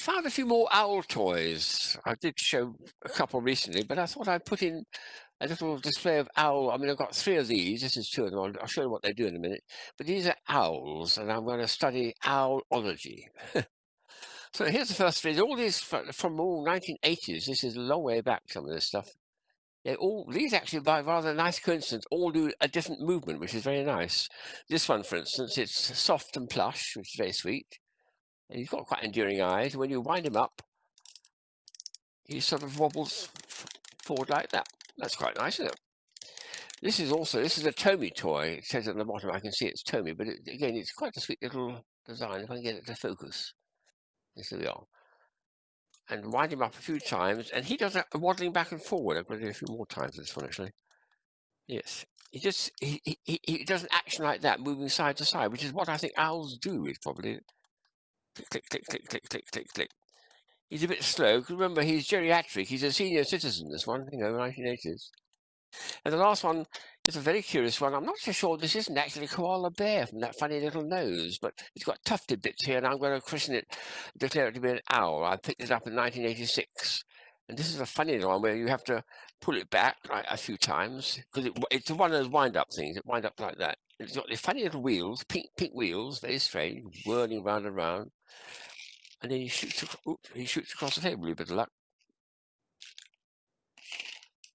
found a few more owl toys. I did show a couple recently, but I thought I'd put in a little display of owl. I mean, I've got 3 of these. This is 2 of them. I'll show you what they do in a minute. But these are owls, and I'm going to study owlology. So here's the first video. All these from all 1980s. This is a long way back, some of this stuff. These actually, by rather nice coincidence, all do a different movement, which is very nice. This one, for instance, it's soft and plush, which is very sweet. And he's got quite enduring eyes. When you wind him up, he sort of wobbles forward like that. That's quite nice, isn't it? This is a Tommy toy. It says at the bottom, I can see it's Tommy, but again, it's quite a sweet little design. If I can get it to focus. Yes, there we are. And wind him up a few times, and he does a waddling back and forward. I'm going to do a few more times this one, actually. Yes. He does an action like that, moving side to side, which is what I think owls do, is probably click, click, click, click, click, click, click, click. He's a bit slow. Remember, he's geriatric. He's a senior citizen, this one, 1980s. And the last one is a very curious one. I'm not so sure this isn't actually a koala bear from that funny little nose, but it's got tufted bits here, and I'm going to christen it, declare it to be an owl. I picked it up in 1986. And this is a funny one where you have to pull it back a few times, because it's one of those wind-up things. It wind up like that. It's got these funny little wheels, pink wheels, very strange, whirling round and round. And then he shoots across the table with a bit of luck.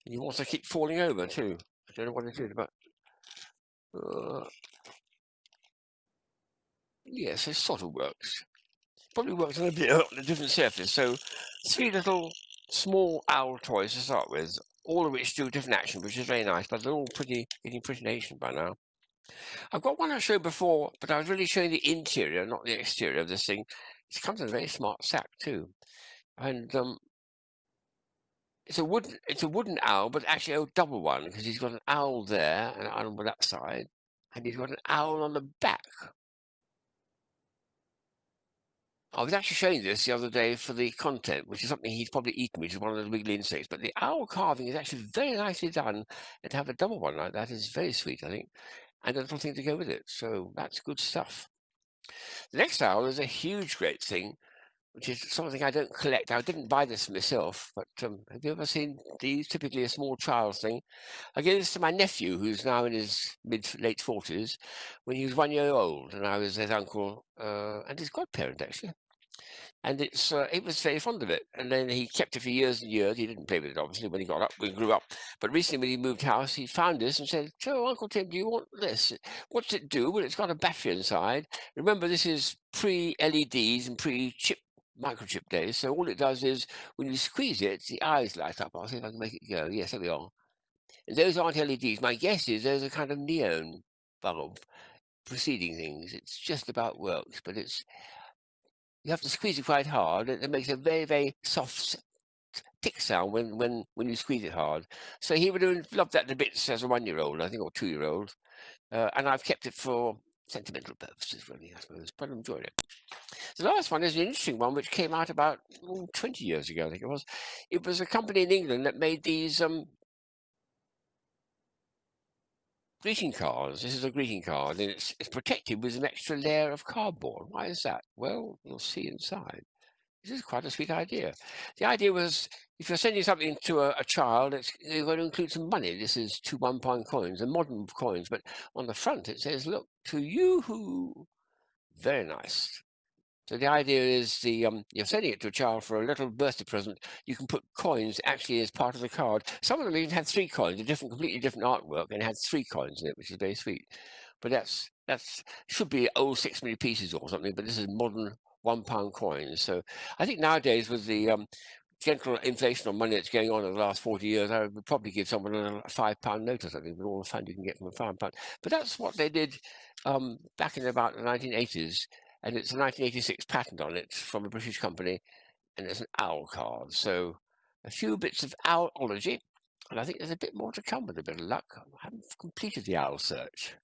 And he wants to keep falling over too. I don't know what it is, but yes, it sort of works. Probably works on a different surface. So 3 little small owl toys to start with, all of which do different action, which is very nice, but they're all getting pretty ancient by now. I've got one I showed before, but I was really showing the interior, not the exterior of this thing. It comes in a very smart sack too. And it's a wooden owl, but actually a double one, because he's got an owl there and an owl on that side, and he's got an owl on the back. I was actually showing this the other day for the content, which is something he's probably eaten, which is one of the wiggly insects. But the owl carving is actually very nicely done, and to have a double one like that is very sweet, I think, and a little thing to go with it. So that's good stuff. The next owl is a huge, great thing, which is something I don't collect. I didn't buy this myself, but have you ever seen these? Typically a small child's thing. I gave this to my nephew, who's now in his late 40s, when he was 1 year old, and I was his uncle and his godparent, actually. And he was very fond of it. And then he kept it for years and years. He didn't play with it, obviously, when he grew up. But recently, when he moved house, he found this and said, "So, Uncle Tim, do you want this? What's it do?" Well, it's got a battery inside. Remember, this is pre-LEDs and pre-chip microchip days. So all it does is, when you squeeze it, the eyes light up. I'll see if I can make it go. Yes, there we are. And those aren't LEDs. My guess is there's a kind of neon bulb preceding things. It's just about works, but you have to squeeze it quite hard. It makes a very, very soft tick sound when you squeeze it hard. So he would have loved that to bits as a 1 year old, I think, or 2 year old. And I've kept it for sentimental purposes, really, I suppose, but I enjoyed it. The last one is an interesting one, which came out about 20 years ago, I think it was. It was a company in England that made these greeting cards. This is a greeting card, and it's protected with an extra layer of cardboard. Why is that? Well, you'll see inside. This is quite a sweet idea. The idea was, if you're sending something to a child, you're going to include some money. This is 2 £1 coins, the modern coins, but on the front it says, "Look, to you who." Very nice. So the idea is you're sending it to a child for a little birthday present. You can put coins actually as part of the card. Some of them even had 3 coins, completely different artwork, and had 3 coins in it, which is very sweet. But that's should be old 6 pieces or something. But this is modern £1 coins. So I think nowadays, with the gentle inflation on money that's going on in the last 40 years, I would probably give someone a £5 note or something with all the fun you can get from a £5. But that's what they did back in about the 1980s. And it's a 1986 patent on it from a British company, and it's an owl card. So a few bits of owlology, and I think there's a bit more to come with a bit of luck. I haven't completed the owl search.